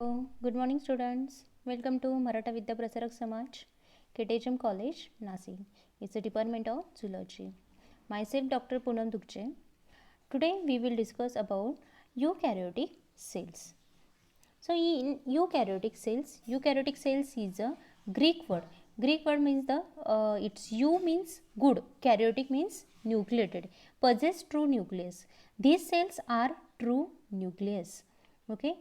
Good morning students. Welcome to Maratha Vidya Prasarak Samaj, KTHM College, Nasi. It's a department of zoology. Myself Dr. Poonam Dukche. Today we will discuss about eukaryotic cells. So in eukaryotic cells is a Greek word. Greek word means its eu means good, karyotic means nucleated, possess true nucleus. These cells are true nucleus. Okay,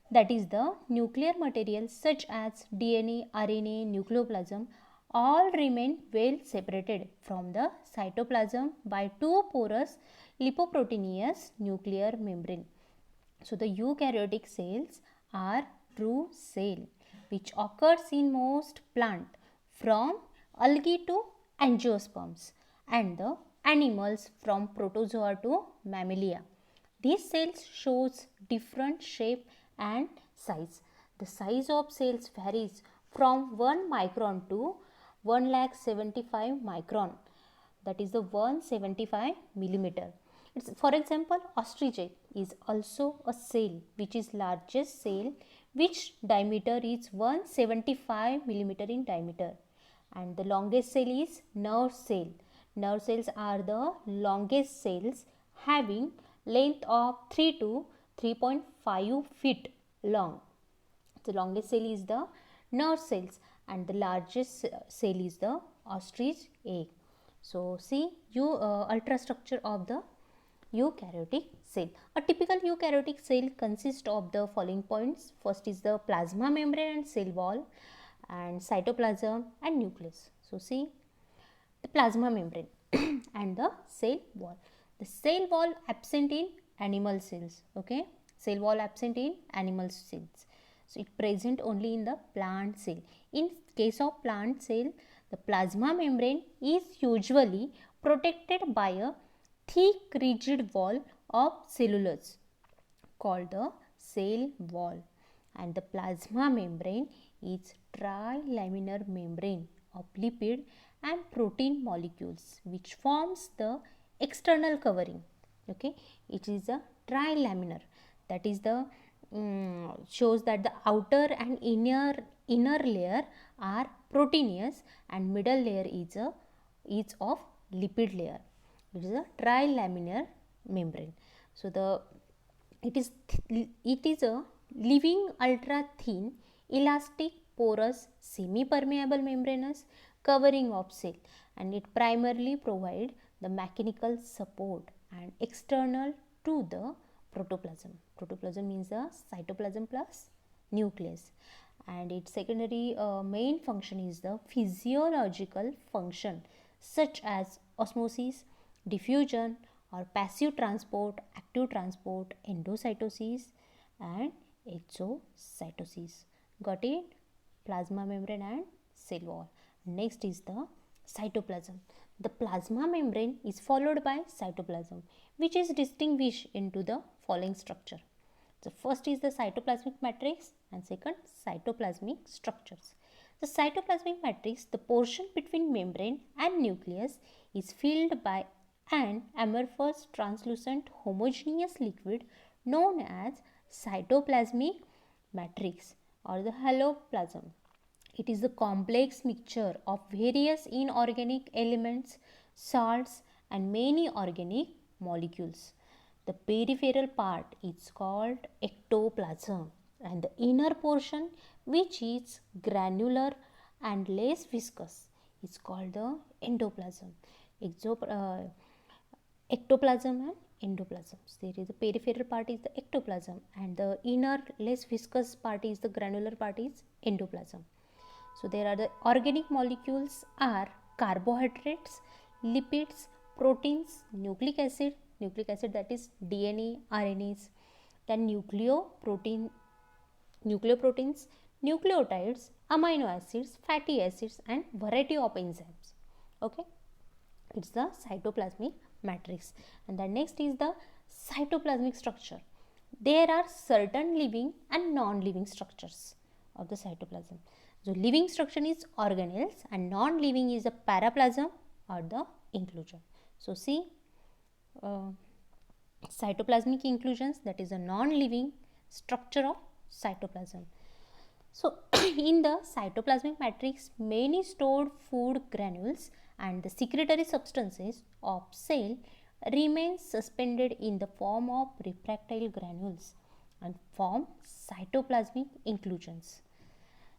that is the nuclear material such as DNA, RNA, nucleoplasm all remain well separated from the cytoplasm by two porous lipoproteinous nuclear membrane. So the eukaryotic cells are true cell which occurs in most plant from algae to angiosperms and the animals from protozoa to mammalia. These cells shows different shape and size. The size of cells varies from 1 micron to 1,75 micron, that is the 175 millimeter. For example, ostrich egg is also a cell which is largest cell which diameter is 175 millimeter in diameter, and the longest cell is nerve cell. Nerve cells are the longest cells having length of 3 to 3.5 feet long. The longest cell is the nerve cells and the largest cell is the ostrich egg. So see ultrastructure of the eukaryotic cell. A typical eukaryotic cell consists of the following points. First is the plasma membrane and cell wall and cytoplasm and nucleus. So see the plasma membrane and the cell wall. The cell wall absent in animal cells. Okay, cell wall absent in animal cells. So it present only in the plant cell. In case of plant cell, the plasma membrane is usually protected by a thick rigid wall of cellulose called the cell wall, and the plasma membrane is trilaminar membrane of lipid and protein molecules which forms the external covering. Okay, it is a trilaminar, that is the shows that the outer and inner layer are proteinous and middle layer is of lipid layer. It is a trilaminar membrane. So it is a living ultra thin elastic porous semi permeable membranous covering of cell, and it primarily provide the mechanical support and external to the protoplasm. Protoplasm means the cytoplasm plus nucleus, and its secondary main function is the physiological function such as osmosis, diffusion or passive transport, active transport, endocytosis and exocytosis. Got it? Plasma membrane and cell wall. Next is the cytoplasm. The plasma membrane is followed by cytoplasm, which is distinguished into the following structure. The first is the cytoplasmic matrix and second cytoplasmic structures. The cytoplasmic matrix, the portion between membrane and nucleus, is filled by an amorphous translucent homogeneous liquid known as cytoplasmic matrix or the haloplasm. It is a complex mixture of various inorganic elements, salts and many organic molecules. The peripheral part is called ectoplasm and the inner portion, which is granular and less viscous, is called the endoplasm. Ectoplasm and endoplasm. So there is the peripheral part is the ectoplasm and the inner less viscous part is the granular part is endoplasm. So there are the organic molecules are carbohydrates, lipids, proteins, nucleic acid that is DNA, RNAs, then nucleoproteins, nucleotides, amino acids, fatty acids and variety of enzymes. Okay, it's the cytoplasmic matrix. And the next is the cytoplasmic structure. There are certain living and non-living structures of the cytoplasm. So living structure is organelles and non-living is the paraplasm or the inclusion. So see cytoplasmic inclusions, that is a non-living structure of cytoplasm. So in the cytoplasmic matrix, many stored food granules and the secretory substances of cell remain suspended in the form of refractile granules and form cytoplasmic inclusions.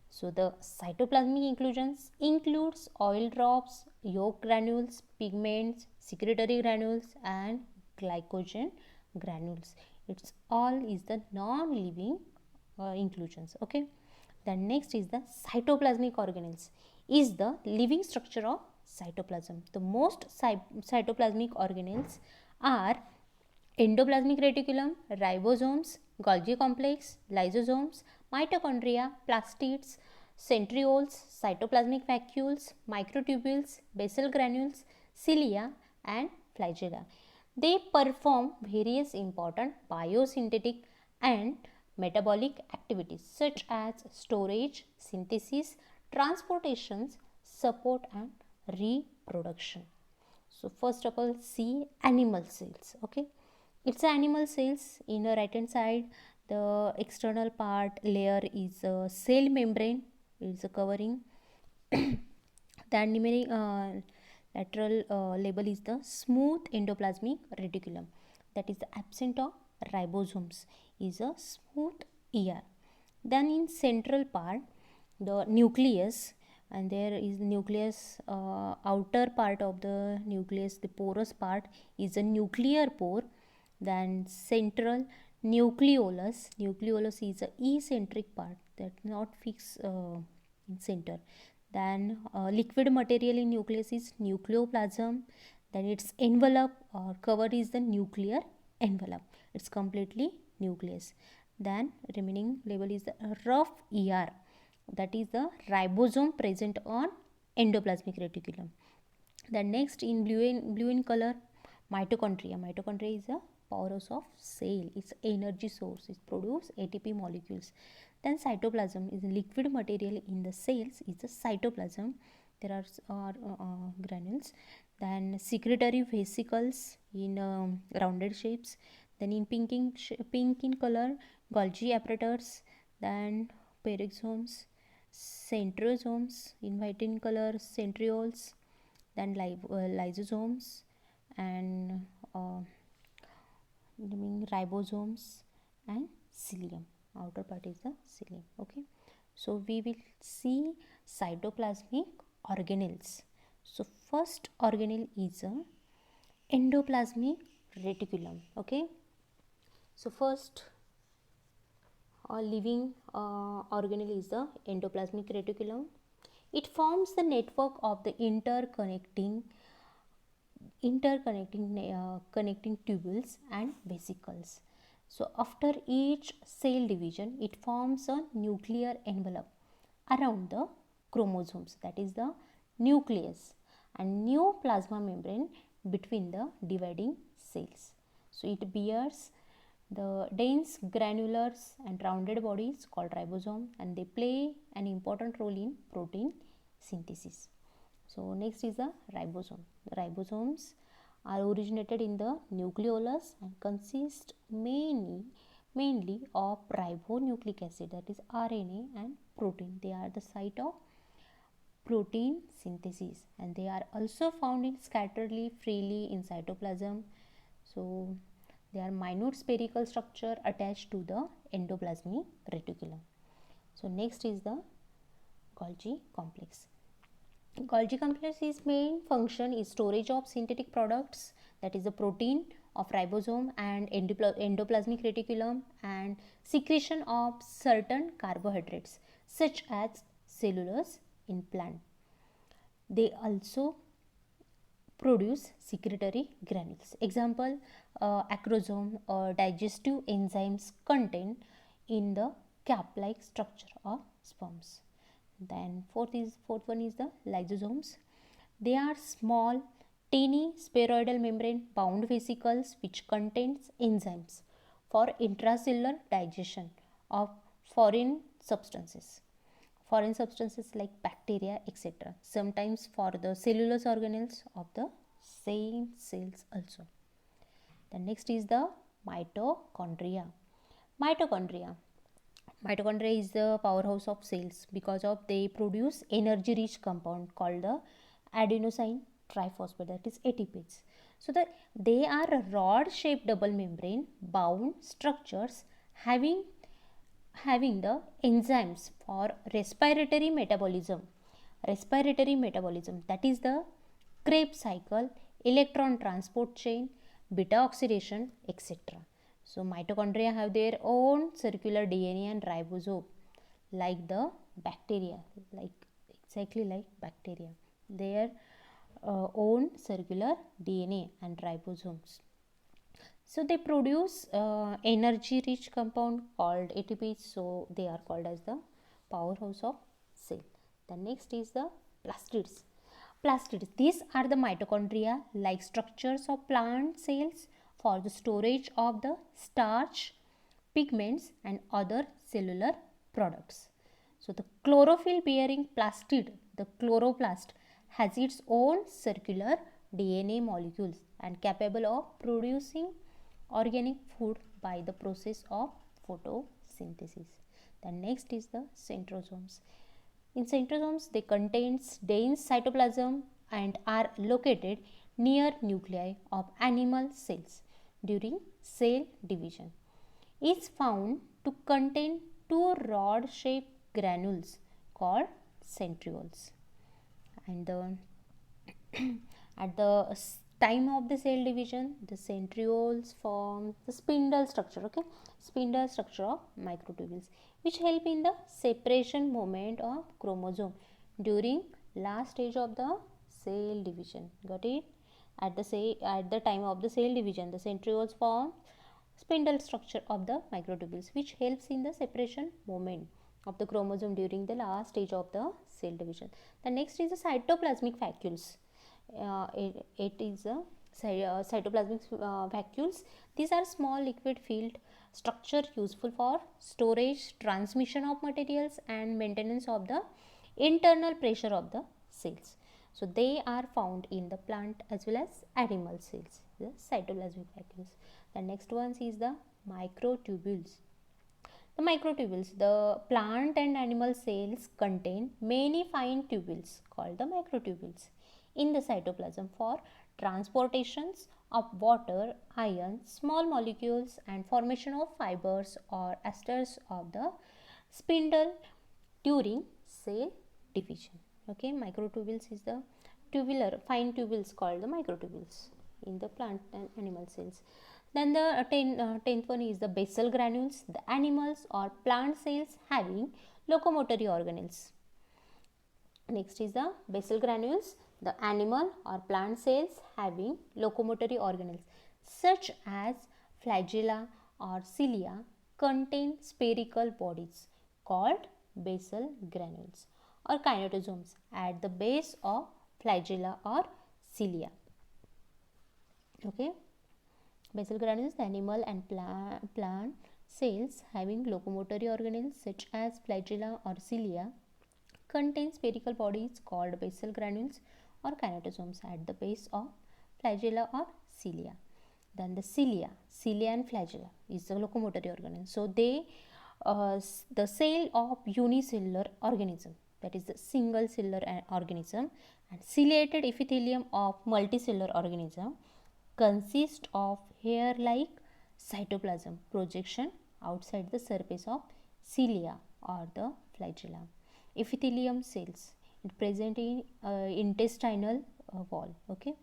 So the cytoplasmic inclusions includes oil drops, yolk granules, pigments, secretory granules and glycogen granules. It's all is the non-living inclusions. Okay. Then next is the cytoplasmic organelles is the living structure of cytoplasm. The most cytoplasmic organelles are endoplasmic reticulum, ribosomes, Golgi complex, lysosomes, mitochondria, plastids, centrioles, cytoplasmic vacuoles, microtubules, basal granules, cilia and flagella. They perform various important biosynthetic and metabolic activities such as storage, synthesis, transportations, support and reproduction. So first of all, see animal cells. Okay, it's animal cells. In the right hand side, the external part layer is a cell membrane, is a covering. The numeric lateral label is the smooth endoplasmic reticulum, that is the absent of ribosomes, is a smooth ER. Then in central part, the nucleus, and there is nucleus, outer part of the nucleus, the porous part is a nuclear pore. Then central nucleolus, nucleolus is a eccentric part that not fixed in center. Then liquid material in nucleus is nucleoplasm. Then its envelope or cover is the nuclear envelope. It's completely nucleus. Then remaining label is the rough ER, that is the ribosome present on endoplasmic reticulum. Then next in blue in color, mitochondria. Mitochondria is a powerhouse of cell. Its energy source is produce ATP molecules. Then cytoplasm is liquid material in the cells is the cytoplasm. There are granules. Then secretory vesicles in rounded shapes. Then in pink in color, Golgi apparatus. Then peroxisomes, centrosomes in white in color, centrioles. Then lysosomes and ribosomes and cilium. Outer part is the cilium. Okay, so we will see cytoplasmic organelles. So first organelle is a endoplasmic reticulum. Okay, so first living organelle is the endoplasmic reticulum. It forms the network of the interconnecting connecting tubules and vesicles. So after each cell division, it forms a nuclear envelope around the chromosomes, that is the nucleus, and new plasma membrane between the dividing cells. So it bears the dense granular and rounded bodies called ribosome, and they play an important role in protein synthesis. So next is the ribosome. The ribosomes are originated in the nucleolus and consist mainly of ribonucleic acid, that is RNA, and protein. They are the site of protein synthesis, and they are also found in scatteredly freely in cytoplasm. So they are minute spherical structure attached to the endoplasmic reticulum. So next is the Golgi complex. Golgi complex's main function is storage of synthetic products, that is the protein of ribosome and endoplasmic reticulum, and secretion of certain carbohydrates such as cellulose in plant. They also produce secretory granules. Example, acrosome or digestive enzymes contained in the cap-like structure of sperms. Then fourth one is the lysosomes. They are small, tiny spheroidal membrane bound vesicles which contains enzymes for intracellular digestion of foreign substances like bacteria, etc. Sometimes for the cellulose organelles of the same cells also. The next is the mitochondria. Mitochondria, Mitochondria is the powerhouse of cells because of they produce energy rich compound called the adenosine triphosphate, that is ATPs. So they are rod shaped double membrane bound structures having the enzymes for respiratory metabolism, that is the Krebs cycle, electron transport chain, beta oxidation, etc. So mitochondria have their own circular DNA and ribosome like the bacteria, exactly like bacteria, their own circular DNA and ribosomes. So they produce energy rich compound called ATPs, so they are called as the powerhouse of cell. The next is the plastids. Plastids, these are the mitochondria like structures of plant cells for the storage of the starch, pigments and other cellular products. So the chlorophyll bearing plastid, the chloroplast, has its own circular DNA molecules and capable of producing organic food by the process of photosynthesis. The next is the centrosomes. In centrosomes, they contain dense cytoplasm and are located near nuclei of animal cells during cell division. Is found to contain two rod-shaped granules called centrioles. And at the time of the cell division, the centrioles form the spindle structure, spindle structure of microtubules, which help in the separation movement of chromosome during last stage of the cell division. Got it? At the time of the cell division, the centrioles form spindle structure of the microtubules, which helps in the separation movement of the chromosome during the last stage of the cell division. The next is the cytoplasmic vacuoles. It is a cytoplasmic vacuoles. These are small liquid filled structure useful for storage, transmission of materials and maintenance of the internal pressure of the cells. So they are found in the plant as well as animal cells, the cytoplasmic vacuoles. The next one is the microtubules. The microtubules, the plant and animal cells contain many fine tubules called the microtubules in the cytoplasm for transportations of water, iron, small molecules and formation of fibers or esters of the spindle during cell division. Okay, microtubules is the tubular fine tubules called the microtubules in the plant and animal cells. Then the 10th one is the basal granules, the animals or plant cells having locomotory organelles. Next is the basal granules, the animal or plant cells having locomotory organelles such as flagella or cilia contain spherical bodies called basal granules or kinetosomes at the base of flagella or cilia. Okay. Basal granules, the animal and plant cells having locomotory organelles such as flagella or cilia contain spherical bodies called basal granules or kinetosomes at the base of flagella or cilia. Then the cilia and flagella is the locomotory organelle. So they the cell of unicellular organism, that is the single cellular organism, and ciliated epithelium of multicellular organism consist of hair like cytoplasm projection outside the surface of cilia or the flagella. Epithelium cells present in intestinal wall. Okay,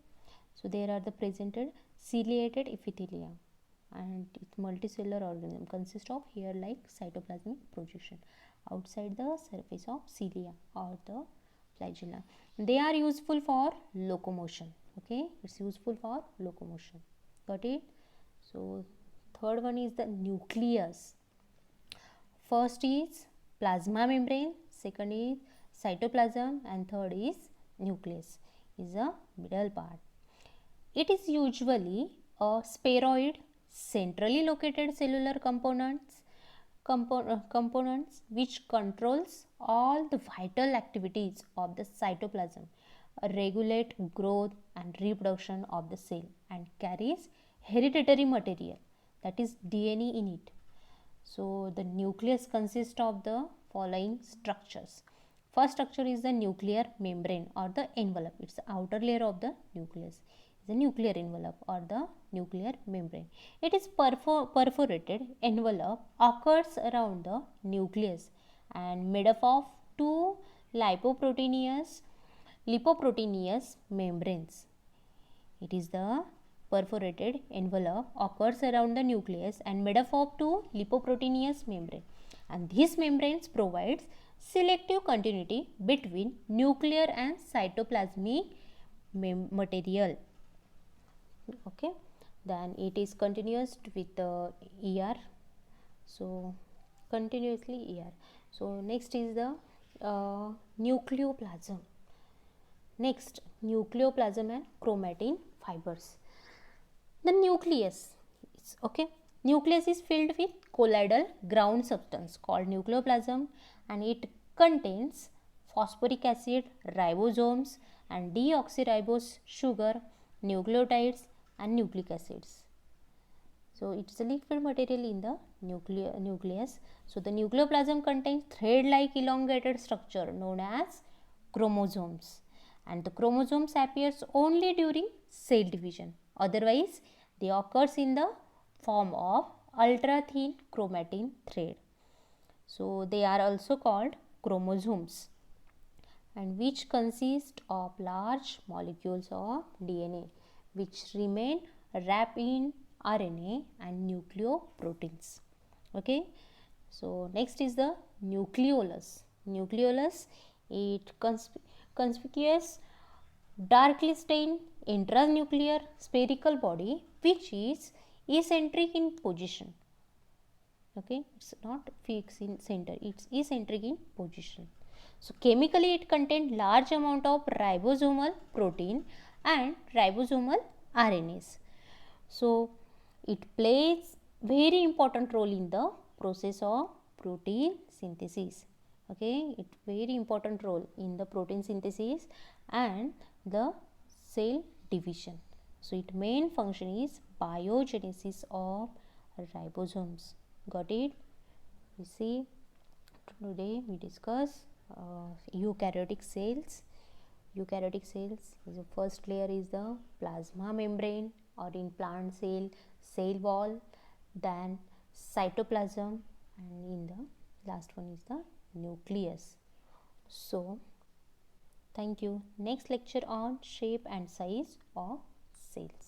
so there are the presented ciliated epithelium and its multicellular organism consist of hair like cytoplasmic projection outside the surface of cilia or the flagella. They are useful for locomotion. Okay, it's useful for locomotion. Got it? So third one is the nucleus. First is plasma membrane, second is cytoplasm, and third is nucleus, is the middle part. It is usually a spheroid centrally located cellular components which controls all the vital activities of the cytoplasm, regulate growth and reproduction of the cell, and carries hereditary material, that is DNA in it. So the nucleus consists of the following structures. First structure is the nuclear membrane or the envelope. It's the outer layer of the nucleus. The nuclear envelope or the nuclear membrane. It is perforated envelope occurs around the nucleus and made up of two lipoproteinous membranes. It is the perforated envelope occurs around the nucleus and made up of two lipoproteinous membrane, and these membranes provides selective continuity between nuclear and cytoplasmic material. Okay, then it is continuous with ER, so continuously ER. So next is the nucleoplasm. Next, nucleoplasm and chromatin fibers. The nucleus is filled with colloidal ground substance called nucleoplasm, and it contains phosphoric acid, ribosomes and deoxyribose sugar, nucleotides and nucleic acids. So it's a liquid material in the nucleus. So the nucleoplasm contains thread-like elongated structure known as chromosomes, and the chromosomes appears only during cell division. Otherwise, they occurs in the form of ultra thin chromatin thread. So they are also called chromosomes, and which consist of large molecules of DNA which remain wrapped in RNA and nucleoproteins. Okay, so next is the nucleolus. Nucleolus, it conspicuous darkly stained intranuclear spherical body which is eccentric in position. Okay, it's not fixed in center, it's eccentric in position. So chemically it contains large amount of ribosomal protein and ribosomal RNAs. So it plays very important role in the process of protein synthesis. Okay, it very important role in the protein synthesis and the cell division. So its main function is biogenesis of ribosomes. Got it? You see, today we discuss eukaryotic cells. Eukaryotic cells, the first layer is the plasma membrane, or in plant cell wall, then cytoplasm, and in the last one is the nucleus. So thank you. Next lecture on shape and size of cells.